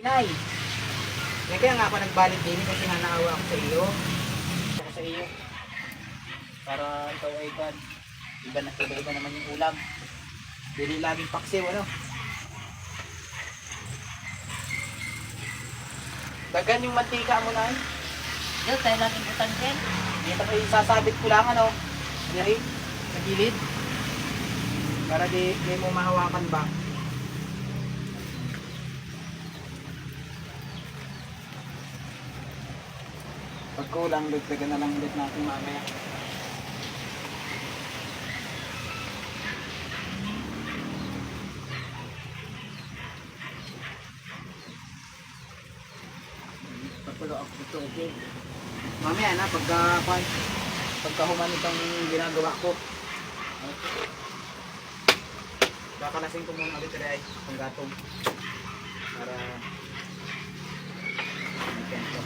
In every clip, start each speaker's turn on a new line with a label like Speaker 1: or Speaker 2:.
Speaker 1: Nay, kaya nga ako nagbalik din kasi nanaawa ako sa iyo. Ako sa iyo. Para ikaw ay kan. Iba naman yung ulam. Dili laging paksiw, ano? Dagan yung mantika mo, Nay.
Speaker 2: Doon, tayo natin butang din.
Speaker 1: Dito ko sasabit ko lang, ano? Diri, sa gilid. Para di mo mahawakan ba. Pag kulang, dagdagan na lang ulit natin mamaya. Pagpulo ako dito, okay. Mamaya na, pagkahuman itong ginagawa ko. Baka lasing ko muna ulit rin ay panggatong. Para magkento.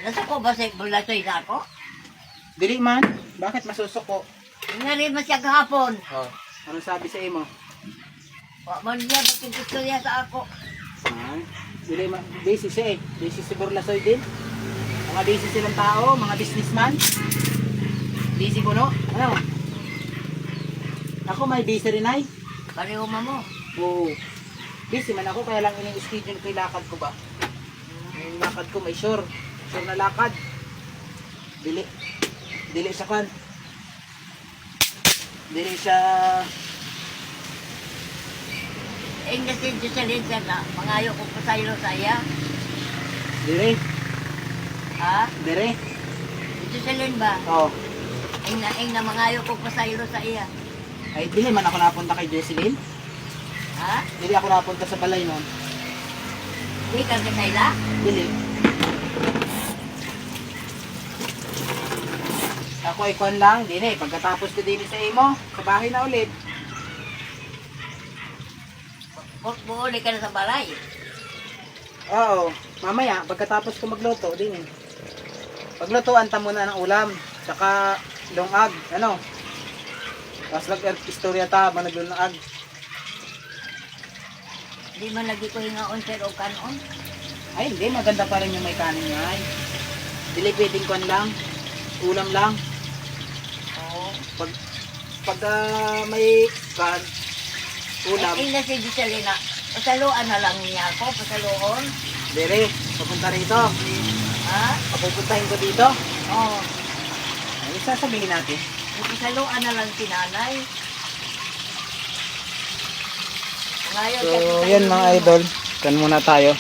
Speaker 2: Nasuko ba sa bulatoy na ako?
Speaker 1: Dili man, bakit masusuko?
Speaker 2: Nga rin masya kahapon.
Speaker 1: Oh, ano sabi sa imo?
Speaker 2: Wak man niya, bakit gusto niya sa ako?
Speaker 1: Ah, dili man, busy siya eh. Busy si Burlasoy din. Mga busy silang tao, mga businessman. Busy ko no? Ano? Ako may busy rin ay.
Speaker 2: Pareho mo.
Speaker 1: Oo. Busy man ako, kaya lang ini-schedule ko yung lakad ko ba? Yung lakad ko may sure. Sure na lakad. Dili sa kan. Dili siya.
Speaker 2: Eh, kasi Diyos sa linsa na, mangayo ko pa sa'yo sa iya.
Speaker 1: Dili.
Speaker 2: Ha?
Speaker 1: Dili.
Speaker 2: Diyos sa lin ba?
Speaker 1: Oo.
Speaker 2: Na mangayo ko pa sa'yo sa iya.
Speaker 1: Ay, dili man ako napunta kay Jocelyn.
Speaker 2: Ha?
Speaker 1: Dili ako napunta sa balay noon.
Speaker 2: Di ka kinayla?
Speaker 1: Dili. Ako ay kon lang, dili. Pagkatapos ko dili sa imo, sa bahay na ulit.
Speaker 2: Buuli ka na sa balay.
Speaker 1: Oo, mamaya, pagkatapos ko magluto, din eh. Paglutuan ta muna ng ulam, tsaka lungag, ano. Tapos nag-istorya ta, naglungag.
Speaker 2: Di man lagi ko hingaon pero kanon.
Speaker 1: Ay, hindi, maganda pa rin yung may kanin nga ay. Dili pwedeng kon lang, ulam lang.
Speaker 2: Oo.
Speaker 1: Pag may kan, ulam,
Speaker 2: Eh, na si Diyos sa lin na, pasaluan na lang niya ako, pasaluon.
Speaker 1: dire, papunta rito.
Speaker 2: Ha?
Speaker 1: Papupuntahin ko dito.
Speaker 2: Oo.
Speaker 1: Ay, sasabihin natin.
Speaker 2: Pasaluan na lang si nanay. Ngayon,
Speaker 1: So, yan mga idol. Kan muna tayo.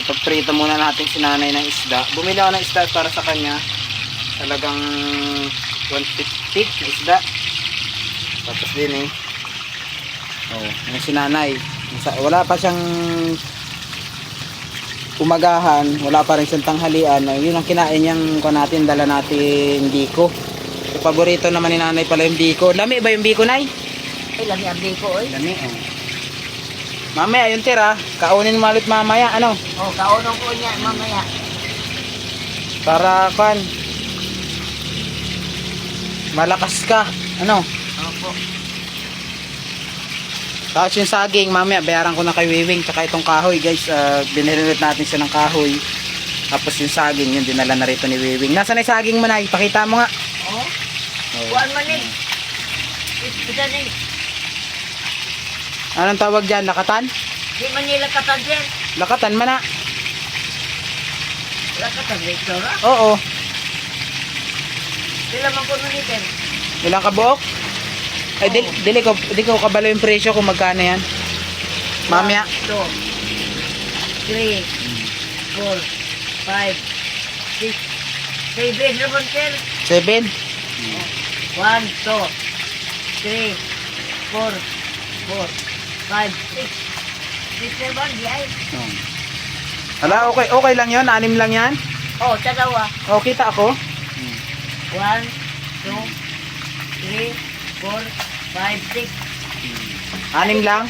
Speaker 1: Ipagprito muna natin si nanay ng isda. Bumili ako ng isda para sa kanya. Talagang 150 na isda. Tapos din eh. Oh, yung si nanay. Wala pa siyang umagahan. Wala pa rin siyang tanghalian. Yun ang kinain niyang ko natin. Dala natin biko. So, paborito naman ni nanay pala yung biko. Lami ba yung biko, nay?
Speaker 2: ay, lami abdi ko, oy.
Speaker 1: Dami, oh. Mamaya, yung tira, kaunin mo ulit mamaya, ano?
Speaker 2: Oh, kaunong ko niya, mamaya.
Speaker 1: Para, kan, malakas ka, ano?
Speaker 2: Opo.
Speaker 1: Tapos yung saging, mamaya, bayaran ko na kay Wiwing, tsaka itong kahoy, guys. Binililit natin siya ng kahoy. Tapos yung saging, yun, dinala na rito ni Wiwing. Nasaan na yung saging mo na? Ipakita mo nga.
Speaker 2: Oh,
Speaker 1: Oh.
Speaker 2: buwan man eh. Isa din.
Speaker 1: Anong tawag dyan? Lakatan?
Speaker 2: Di man nila katagyan.
Speaker 1: Lakatan man na.
Speaker 2: Wala katagyan, ha?
Speaker 1: Oo.
Speaker 2: Sila man ko nunitin.
Speaker 1: Ilang kabuok? Ay, dili ko kabalo yung presyo kung magkano yan. Mamaya.
Speaker 2: 2, 3, 4, 5, 6, 7 naman, sir.
Speaker 1: 7?
Speaker 2: 1, 2, 3, 4, 5, 6. 6 naman, di ay.
Speaker 1: Hala, okay lang yun? 6 lang yan?
Speaker 2: Oh, dalawa.
Speaker 1: Oh, kita ako.
Speaker 2: 1, 2, 3, 4, 5, 6.
Speaker 1: 6 lang?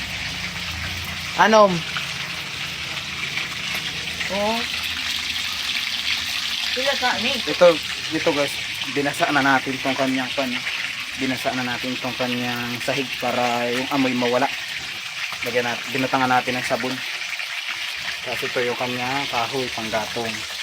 Speaker 1: Anom?
Speaker 2: Oh. Sila ka ni.
Speaker 1: Ito guys. binasa na natin tong kanyang binasa na natin tong kanyang sahig para yung amoy mawala. Lagyan natin, binutangan natin ng sabon. Kasi ito yung kanyang kahoy panggatong.